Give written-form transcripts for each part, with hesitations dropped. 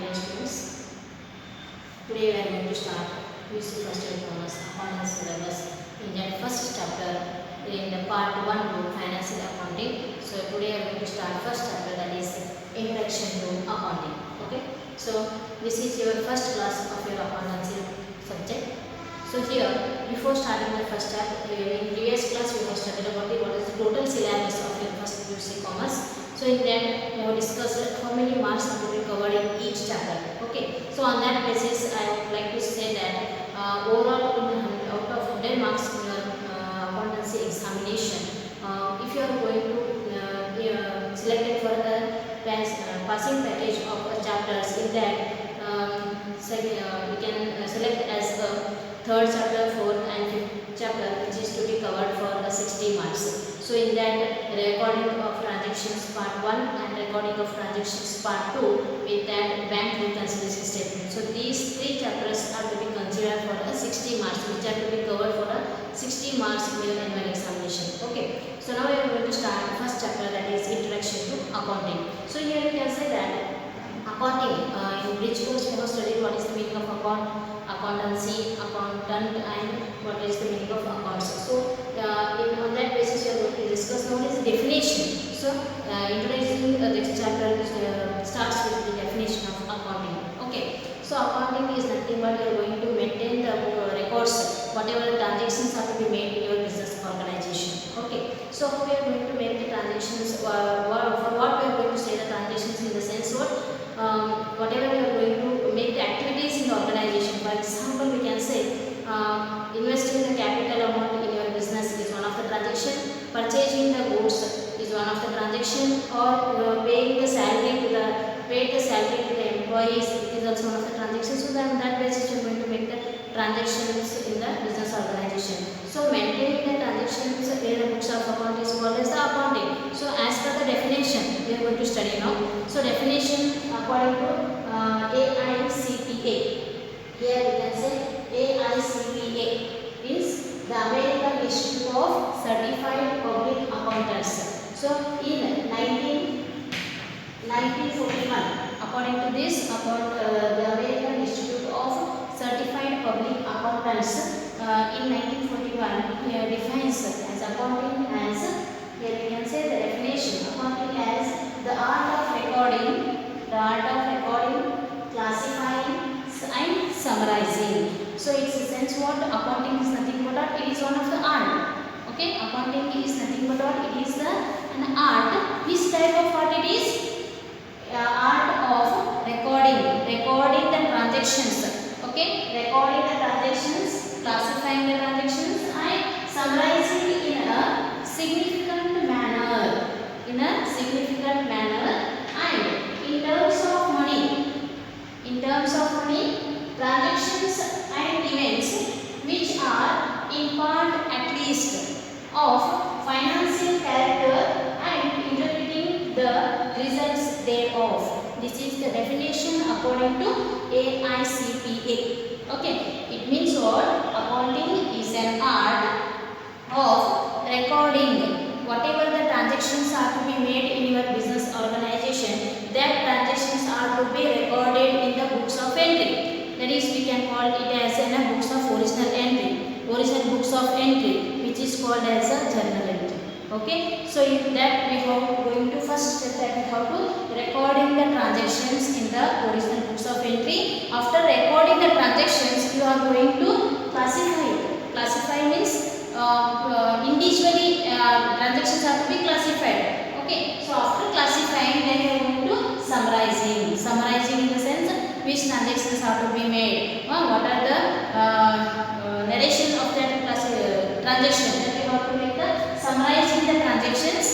dear students. Today we are going to start UC First Year Commerce Accounting syllabus in that first chapter in the part 1 book Financial Accounting. So today I am going to start first chapter, that is Introduction to Accounting. Okay. So this is your first class of your accountancy subject. So here, before starting the first chapter, in previous class we have studied about what is the total syllabus of your first UC Commerce. So in that we have discussed how many marks are to be covered in each chapter. Okay. So on that basis, I would like to say that overall, out of 100 marks in your accountancy examination, if you are going to selected for the passing package of chapters, in that we can select as a third chapter, fourth and fifth chapter, which is to be covered for 60 marks. So in that, recording of transactions part 1 and recording of transactions part 2 with that bank reconciliation statement. So these three chapters are to be considered for 60 marks, which are to be covered for 60 marks in your annual examination. Okay. So now we are going to start the first chapter, that is Introduction to Accounting. So here we can say that accounting, in which course we have studied what is the meaning of accountancy, accountant, and what is the meaning of accounts. So on that basis we are going to discuss now is definition. So introducing this chapter starts with the definition of accounting. Okay. So accounting is nothing but you are going to maintain the records, whatever transactions are to be made in your business organization. Okay. So how we are going to make the transactions, for what we are going to say the transactions, in the sense what whatever we are going to make the activities in the organization. For example, we can say investing the capital amount in your business is one of the transaction, purchasing the goods is one of the transaction, or paying the salary to the employees, it is also one of the transactions. So on that basis you are going to make the transactions in the business organization. So maintaining the transactions in the books of account is called as the accounting. So as per the definition we are going to study now. So definition according to AICPA. Here we can say AICPA is the American Institute of Certified Public Accountants. So in 1941, according to this, the American Institute of Certified Public Accountants in 1941 here defines as accounting as, here we can say the definition, accounting as the art of recording, classifying and summarizing. So its sense what accounting is nothing but art, it is one of the art. Okay, accounting is nothing but art, it is an art. Which type of art it is? Art of recording the transactions. Okay, recording the transactions, classifying the transactions and summarizing in a significant manner. And in terms of money, transactions and events which are in part at least of financial character and interpreting the results thereof. This is the definition according to AICPA. Okay, it means what? Accounting is an art of recording whatever the transactions are to be made in your business organization. That transactions are to be recorded in the books of entry. That is, we can call it as in a books of original books of entry, which is called as a journal entry. Okay, so in that we are going to first step that we have to recording the transactions in the original books of entry. After recording the transactions, you are going to classify it. Classify means individually transactions are to be classified. Okay, so after classifying, then you are going to summarizing in the sense which transactions are to be made, what are the narration of that transaction, then you have to make the summarizing the transactions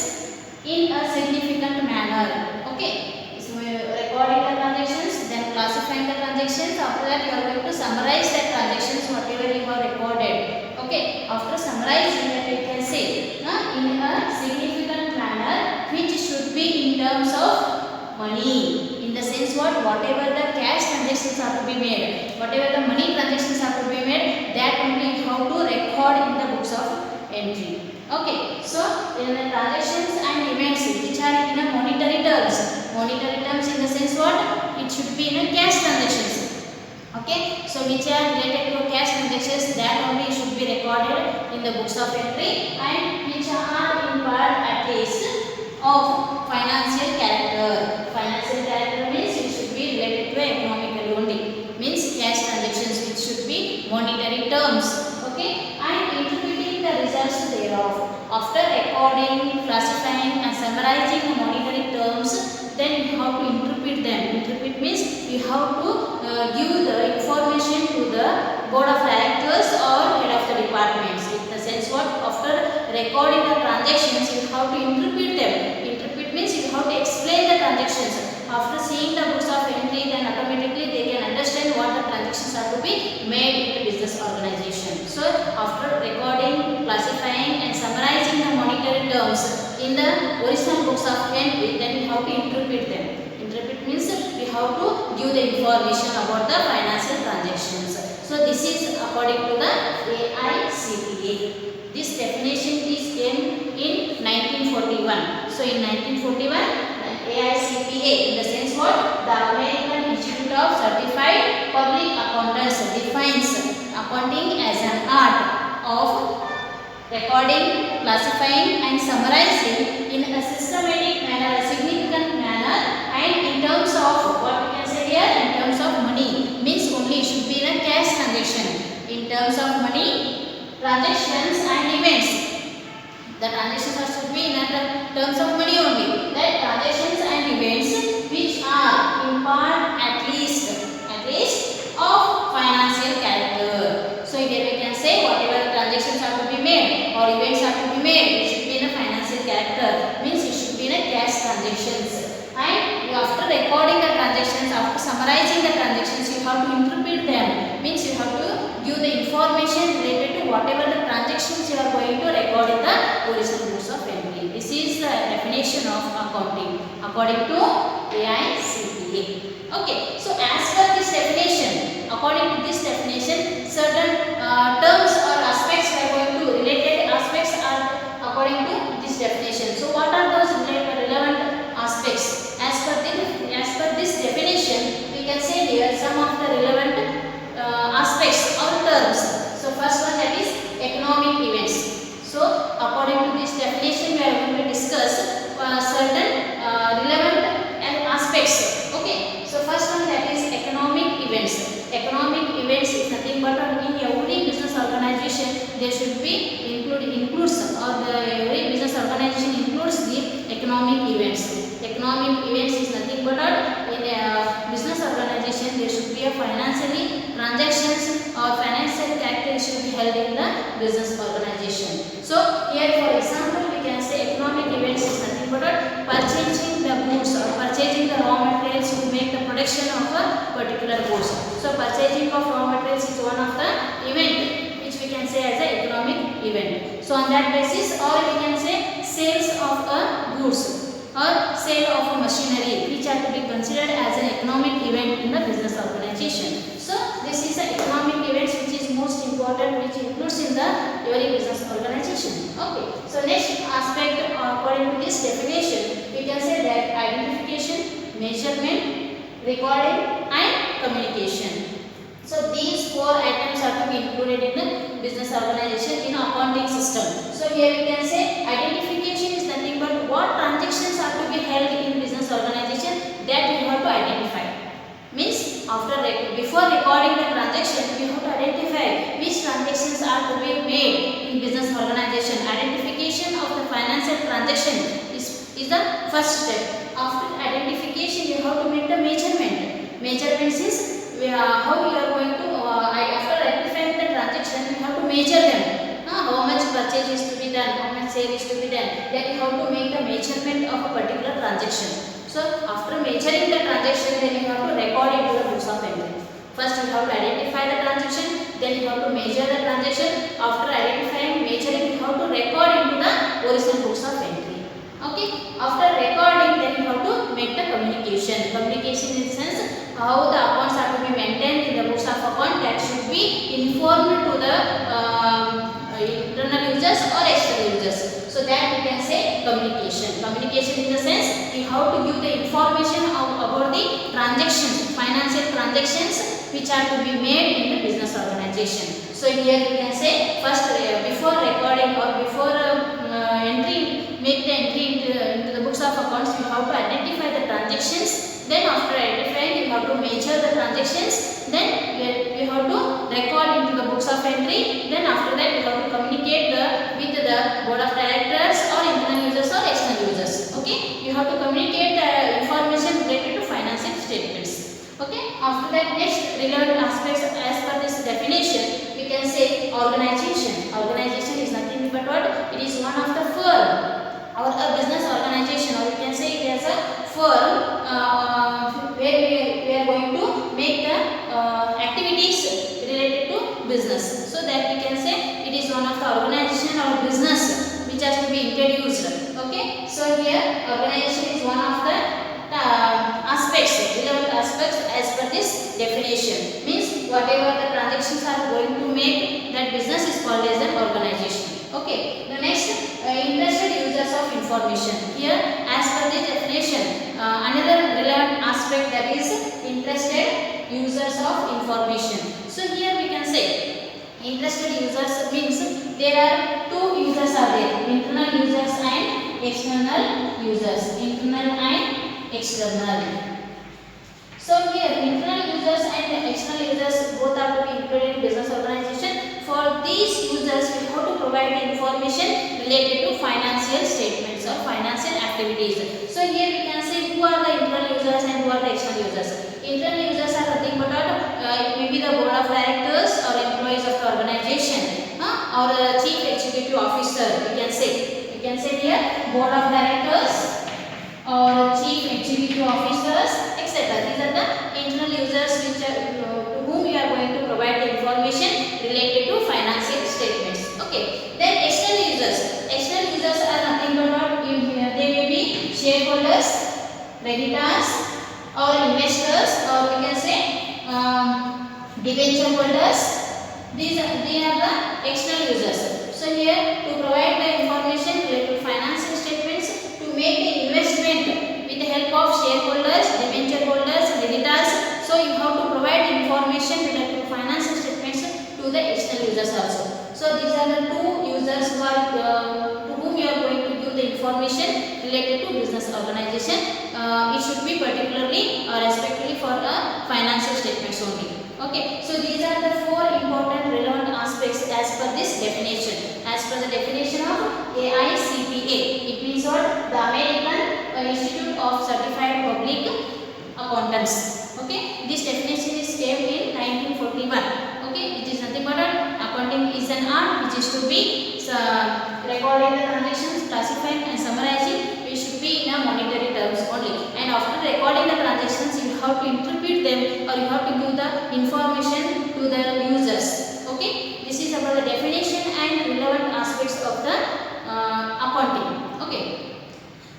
in a significant manner. Okay, so recording the transactions, then classifying the transactions. After that, you are going to summarize the transactions whatever you have recorded. Okay, after summarizing that, we can say in a significant manner, which should be in terms of money, in the sense whatever the cash transactions are to be made, whatever the money transactions are to be made, that only you have to record in the books of entry. Okay, so in the transactions and events which are in a monetary terms in the sense what? It should be be in a cash transactions. Okay, so which are related to cash transactions, that only should be recorded in the books of entry, and which are in part at least of financial character. Financial character means it should be related to economical only, means cash transactions which should be monetary terms. Okay, and interpreting the results thereof. After recording, classifying and summarizing the monetary terms, then you have to interpret them. Interpret means you have to give the information to the board of directors or head of the departments. In the sense what, after recording the transactions, you have to interpret them. Interpret means you have to explain the transactions. After seeing the books of entry, then automatically they can understand what the transactions are to be made in the business organization. So after recording, classifying and summarizing the monetary terms in the original books of entry, then we have to interpret them. Interpret means we have to give the information about the financial transactions. So this is according to the AICPA. This definition is in 1941. So in 1941, AICPA, in the sense what, the American Institute of Certified Public Accountants defines accounting as an art of recording, classifying and summarizing in a systematic manner, a significant manner, and in terms of what we can say here, in terms of money, means only it should be in a cash transaction. In terms of money, transactions and events, the transactions are should be in terms of money only. That transactions and events which are in part at least of financial character. So here we can say whatever transactions are to be made or events are to be made, it should be in a financial character, means it should be in a cash transactions. And after recording the transactions, after summarizing the transactions, you have to interpret them, means you have to give the information related to whatever the transactions you are going to record in the original books of entry. This is the definition of accounting according to AICPA. Okay, so as per this definition, according to this definition, certain terms or aspects are going to, related aspects are according to this definition. So what are those relevant aspects? As per this definition, we can say here some of the relevant aspects or terms. So first one, that is economic events. So according to this definition, we are going to discuss certain relevant aspects. Okay, so first one, that is economic events. Economic events is nothing but in every business organization there should be includes or the every business organization includes the economic events. Economic events is nothing but in a business organization there should be a financially transactions or financial character should be held in the business organization. So here for example we can say economic events is nothing but purchasing the goods or purchasing the raw materials to make the production of a particular goods. So purchasing of raw materials is one of the event which we can say as an economic event. So on that basis, or we can say sales of a goods or sale of a machinery which are to be considered as an economic event in the business organization. So this is the economic events which is most important, which includes in the every business organization. Okay, so next aspect according to this definition, we can say that identification, measurement, recording and communication. So these four items are to be included in the business organization in accounting system. So here we can say identification is nothing but what transactions are to be held in business organization, that we have to identify. Means after before recording the transaction, we have to identify which transactions are to be made in business organization. Identification of the financial transaction is the first step. After identification, you have to make the measurement. Measurements is how you are going to after identifying the transaction, you have to measure them. How much purchase is to be done, how much sale is to be done. Then you have to make the measurement of a particular transaction. So after measuring the transaction, then you have to record it to the books of entry. First you have to identify the transaction, then you have to measure the transaction. After identifying, measuring, you have to record into the original books of entry. Okay, after recording, then you have to make the communication. Communication in the sense how the accounts are to be maintained in the books of account, that should be informed to the internal users or external users. So that we can say communication. Communication in the sense we have to give the information about the transactions, financial transactions which are to be made in the business organization. So here we can say first before recording or before make the entry into the books of accounts, you have to identify the transactions. Then after identifying, you have to measure the transactions. Then you have to record into the books of entry. Then after that, you have to communicate with the board of directors or internal users or external users. Okay, you have to communicate the information related to financial statements. Okay, after that, next relevant aspects as per this definition, we can say organization. Organization is nothing but what? It is one of the firm or a business organization, or we can say it as a firm where we are going to make the activities related to business. So that we can say it is one of the organization or business which has to be introduced. Okay, so here organization is one of the aspects, relevant aspects as per this definition. Means whatever the transactions are going to make, that business is called as an organization. Okay, the next interested users of information. Here as per this definition, another relevant aspect, that is interested users of information. So here we can say interested users means there are two users are there, internal users and external users. Internal and external. So here internal users and external users both are to be included in business organization. For these users, we have to provide the information related to financial statements or financial activities. So here we can see who are the internal users and who are the external users. Internal users are nothing but it may be the board of directors or employees of the organization, or the chief executive officer. We can say here board of directors or chief executive officers, etc. These are the internal users which are, to whom we are going to provide the information related to financial statements. Okay. Then external users. External users are nothing but what? They may be shareholders, creditors, or investors, or we can say debenture holders. They are the external users. So here to provide the information related to financial statements, to make the investment with the help of shareholders, debenture holders, creditors. So you have to provide information related to financial statements to the external users also. So these are the two users who are to whom you are going to give the information related to business organization. It should be particularly or respectively for financial statements only. Okay, so these are the four important relevant aspects as per this definition. As per the definition of AICPA, it means what? The American Institute of Certified Public Accountants. Okay, this definition is came in 1941. Okay, it is nothing but accounting is an art which is to be recording the transactions, classifying and summarizing. It should be in a monetary terms only. And after recording the transactions, you have to interpret them or you have to give the information to the users. Okay, this is about the definition and relevant aspects of the accounting. Okay.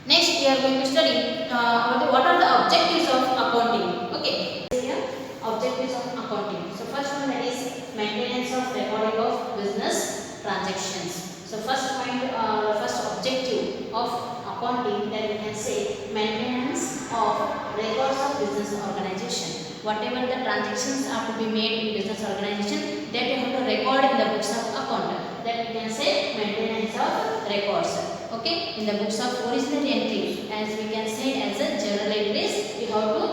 Next, we are going to study what are the objectives of accounting. Okay. Here, objectives of accounting. So first one, that is maintenance of recording of business transactions. So first point, first objective of accounting, that we can say maintenance of records of business organization. Whatever the transactions are to be made in business organization, that you have to record in the books of account. That we can say maintenance of records. Okay, in the books of original entry, as we can say as a journal entries, you have to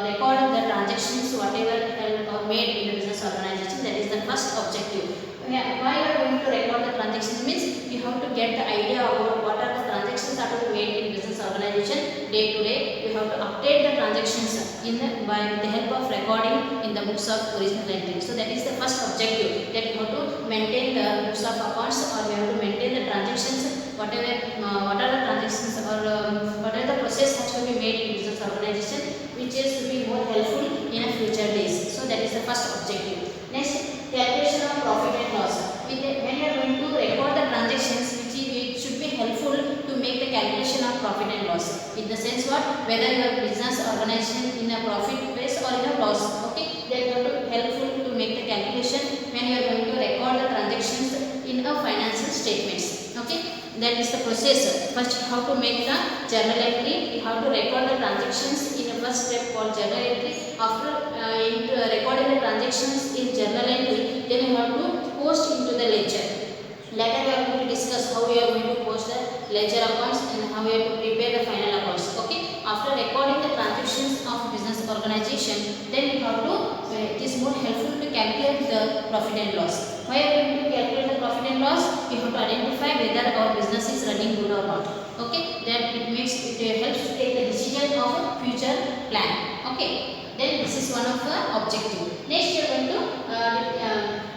record the transactions whatever are made in the business organization. That is the first objective. Why you are going to record the transactions means you have to get the idea about what are the transactions are to be made in business organization day to day. You have to update the transactions by the help of recording in the books of original entry. So that is the first objective, that you have to maintain the books of accounts or you have to maintain the transactions, whatever what are the transactions or what are the process has to be made in business organization, which is to be more helpful in a future days. So that is the first objective. Next, calculation of profit and loss. When you are going to record the transactions, it should be helpful to make the calculation of profit and loss. In the sense what? Whether your business organization in a profit base or in a loss. Okay, they are going to helpful to make the calculation when you are going to record the transactions in a financial statements. Okay. That is the process. First, how to make the journal entry. You have to record the transactions in a first step called journal entry. After recording the transactions in journal entry, then you have to post into the ledger. Later we are going to discuss how we are going to post the ledger accounts and how we have to prepare the final accounts. Okay. After recording the transactions of business organization, then you have to, it is more helpful to calculate the profit and loss. Why are we going to calculate the profit and loss? We have to identify whether our business is running good or not. Okay. Then it helps to take the decision of a future plan. Okay. Then this is one of the objective. Next we are going to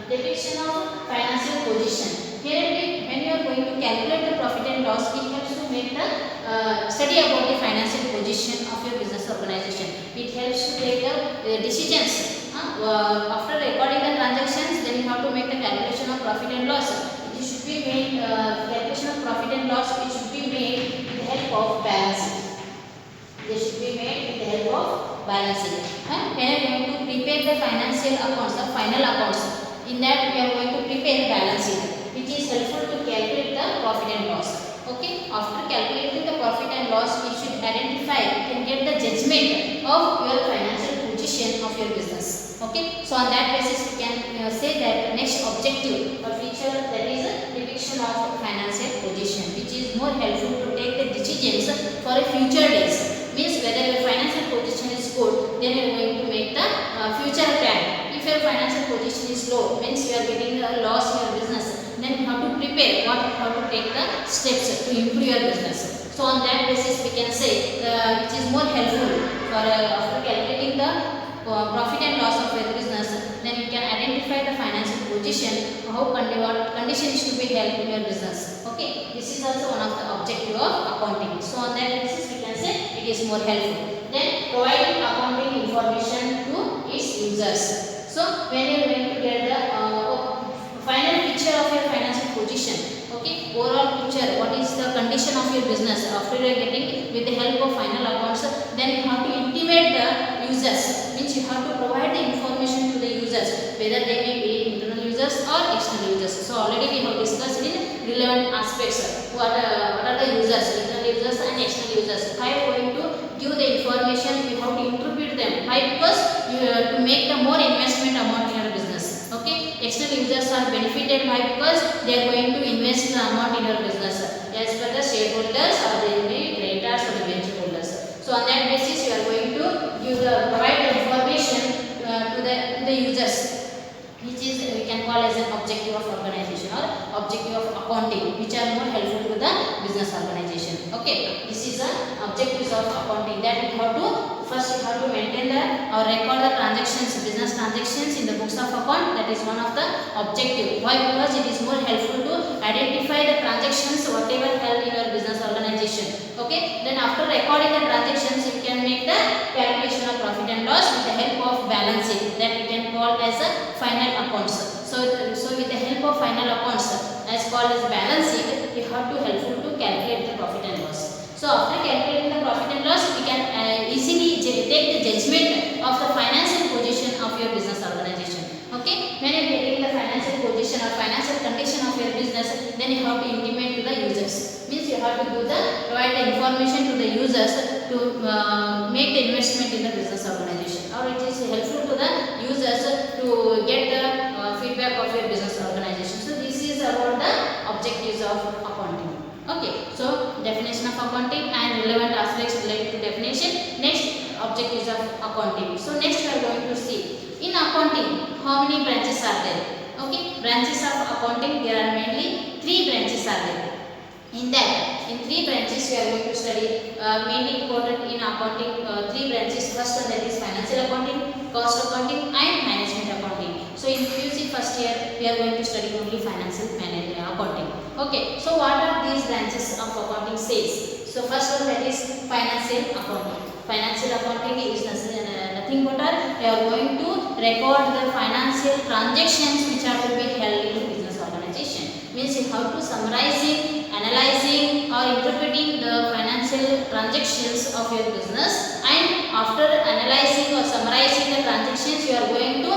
depiction of financial position. Here when you are going to calculate the profit and loss, it helps to make the study about the financial position of your business organization. It helps to take the decisions. After recording the transactions, then you have to make the calculation of profit and loss. It should be made, calculation of profit and loss, it should be made with the help of balancing. They should be made with the help of balancing. When we are going to prepare the financial accounts, the final accounts, in that we are going to prepare balancing, which is helpful to calculate the profit and loss. Okay. After calculating the profit and loss, we should identify, you can get the judgment of your financial position of your business. Okay. So on that basis, we can say that the next objective or feature, that is a depiction of financial position, which is more helpful to take the decisions for a future days. Means whether your financial position is good, then you are going to make the future plan. If your financial position is low, means you are getting a loss in your business, then you have to prepare how to take the steps to improve your business. So on that basis, we can say which is more helpful for after calculating the profit and loss of your business, then you can identify the financial position, what condition is to be held in your business. Okay, this is also one of the objective of accounting. So on that basis, we can say it is more helpful. Then providing accounting information to its users. So when you are going to get the final picture of your financial position, okay, overall picture, what is the condition of your business after you are getting with the help of final accounts, then you have to intimate the users, means you have to provide the information to the users, whether they may be internal users or external users. So already we have discussed in relevant aspects what are the users, internal users and external users. How you are going to give the information, you have to interpret them. Why? Because to make the more investment amount in your business. Okay, external users are benefited. Why? Because they are going to invest the amount in your business as per the shareholders or the creditors or the venture holders. So on that basis, you are going to provide the information to the users, which is we can call as an objective of organization or objective of accounting, which are more helpful to the business organization. Okay, this is the objectives of accounting, that you have to first you have to maintain or record the transactions, business transactions in the books of account. That is one of the objective. Why? Because it is more helpful to identify the transactions whatever held in your business organization. Okay, then after recording the transactions, you can make the calculation of profit and loss with the help of balancing, that we can call as a final accounts. So with the help of final accounts, as called as balancing, you have to helpful to calculate the profit and loss. So after calculating the profit and loss, we can easily take the judgment of the financial position of your business organization. Okay, when you are getting the financial position or financial condition of your business, then you have to intimate to the users. Means you have to provide the information to the users to make the investment in the business organization, or it is helpful to the users to get the feedback of your business organization. So this is about the objectives of accounting. Okay, so definition of accounting and relevant aspects related to definition. Next, objectives of accounting. So next we are going to see in accounting how many branches are there. Okay, branches of accounting, there are mainly 3 branches are there. In that, in 3 branches we are going to study mainly important in accounting 3 branches. First one, that is financial accounting, cost accounting and management accounting. So in PUC first year we are going to study only financial accounting. Okay, so what are these branches of accounting says? So first one, that is financial accounting. Financial accounting is nothing but we are going to record the financial transactions which are to be held in the business organization. Means you have to summarizing, analyzing or interpreting the financial transactions of your business, and after analyzing or summarizing the transactions, you are going to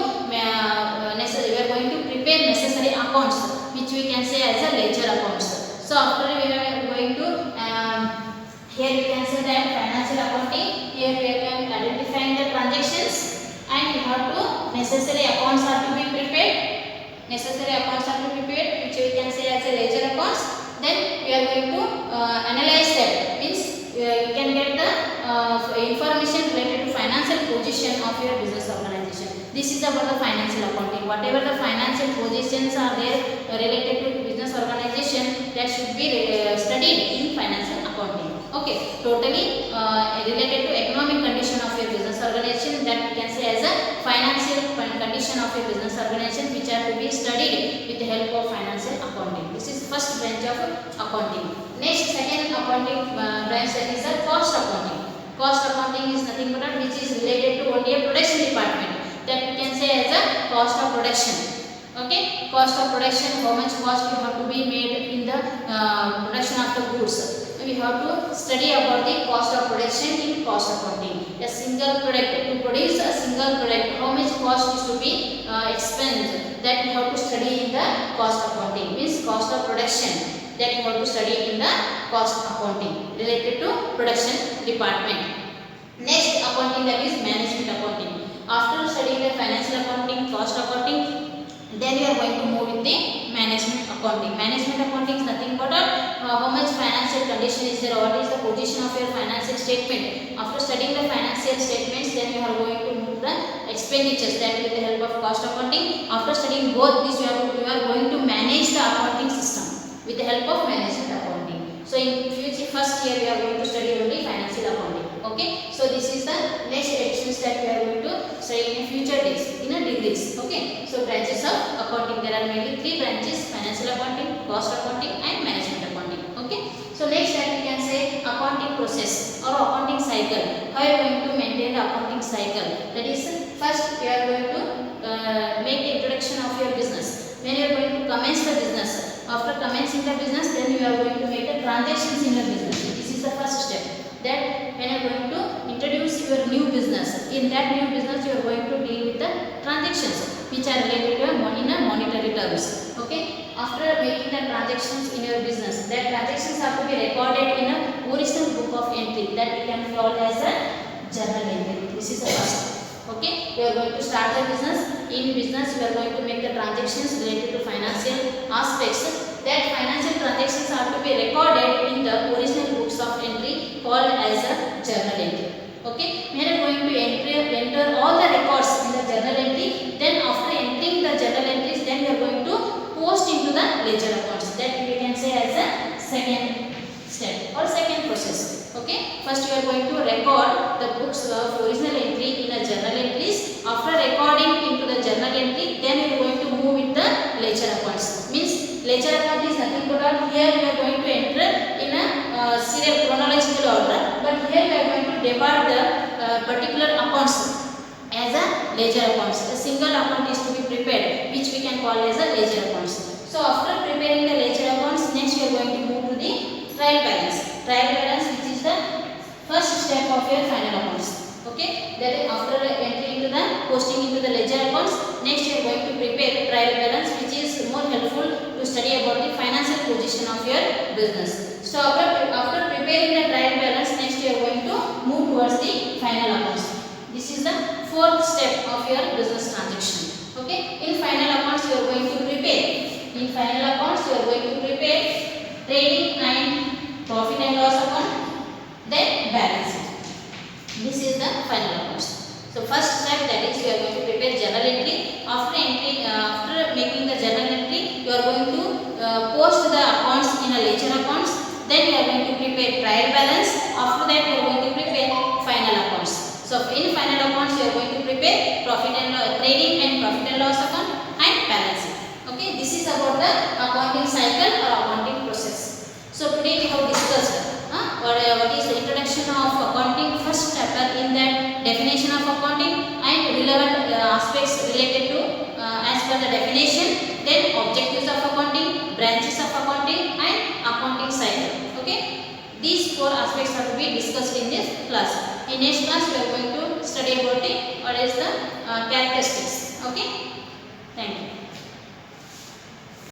prepare necessary accounts, which we can say as a ledger accounts. So after we have necessary accounts are to be prepared. Necessary accounts are to be prepared, which we can say as a ledger accounts. Then we are going to analyze that, means you can get the information related to financial position of your business organization. This is about the financial accounting. Whatever the financial positions are there related to business organization, that should be studied in financial accounting. Okay, totally related to economic condition of your business organization, that we can say as a financial condition of your business organization, which are to be studied with the help of financial accounting. This is first branch of accounting. Next, second accounting branch, that is the cost accounting. Cost accounting is nothing but which is related to only a production department, that we can say as a cost of production. Okay, cost of production, how much cost you have to be made in the production of the goods. We have to study about the cost of production in cost accounting. A single product, to produce a single product, how much cost is to be expensed, that we have to study in the cost accounting. Means cost of production, that we have to study in the cost accounting related to production department. Next accounting, that is management accounting. After studying the financial accounting, cost accounting, then we are going to move with the management accounting. Management accounting is nothing but how much financial condition is there, what is the position of your financial statement. After studying the financial statements, then you are going to move the expenditures, that with the help of cost accounting. After studying both these, you are going to manage the accounting system with the help of management accounting. So in future, first year we are going to study only financial accounting. Okay, so this is the next sections that we are going to study in future days in a degrees. Okay, so branches of accounting, there are mainly 3 branches: financial accounting, cost accounting, and management accounting. Okay, so next that we can say accounting process or accounting cycle. How you are going to maintain the accounting cycle? That is, first we are going to make the introduction of your business. When you are going to commence the business, after commencing the business, then you are going to make the transactions in your business. This is the first step. That when you are going to introduce your new business, in that new business you are going to deal with the transactions which are related to monetary terms. Okay, after making the transactions in your business, that transactions have to be recorded in a original book of entry, that we can call as a journal entry. This is the first. Okay, you are going to start the business. In business, you are going to make the transactions related to financial aspects. That financial transactions are to be recorded in the original books of entry called as a journal entry. Okay, we are going to enter all the records in the journal entry. Then after entering the journal entries, then we are going to post into the ledger accounts. That we can say as a second step or second process. Okay, first you are going to record the books of original entry in a journal entries. After recording into the journal entry, then you are going to move with the ledger accounts. Means ledger account is nothing but here we are going to enter in a serial chronological order, but here we are going to divide the particular accounts as a ledger accounts. A single account is to be prepared, which we can call as a ledger accounts. So after preparing the ledger accounts, next we are going to move to the trial balance. Trial balance, which is the first step of your final accounts. Okay, that is after entering into the posting into the ledger accounts, next you are going to prepare trial balance, which is more helpful to study about the financial position of your business. So after preparing the trial balance, next you are going to move towards the final accounts. This is the fourth step of your business transaction. Okay, in final accounts you are going to prepare. In final accounts you are going to prepare trading and profit and loss account, then balance sheet. This is the final accounts. So first step, that is you are going to prepare journal entry. After making the journal entry, you are going to post the accounts in a ledger accounts. Then you are going to prepare trial balance. After that you are going to prepare final accounts. So in final accounts you are going to prepare trading and profit and loss account and balance sheet. Okay, this is about the accounting cycle or accounting process. So today we have discussed what is the introduction of accounting, first chapter in that definition of accounting and relevant aspects related to as per the definition, then objectives of accounting, branches of accounting and accounting cycle. Okay, these 4 aspects are to be discussed in this class. In next class we are going to study about what is the characteristics. Okay, thank you.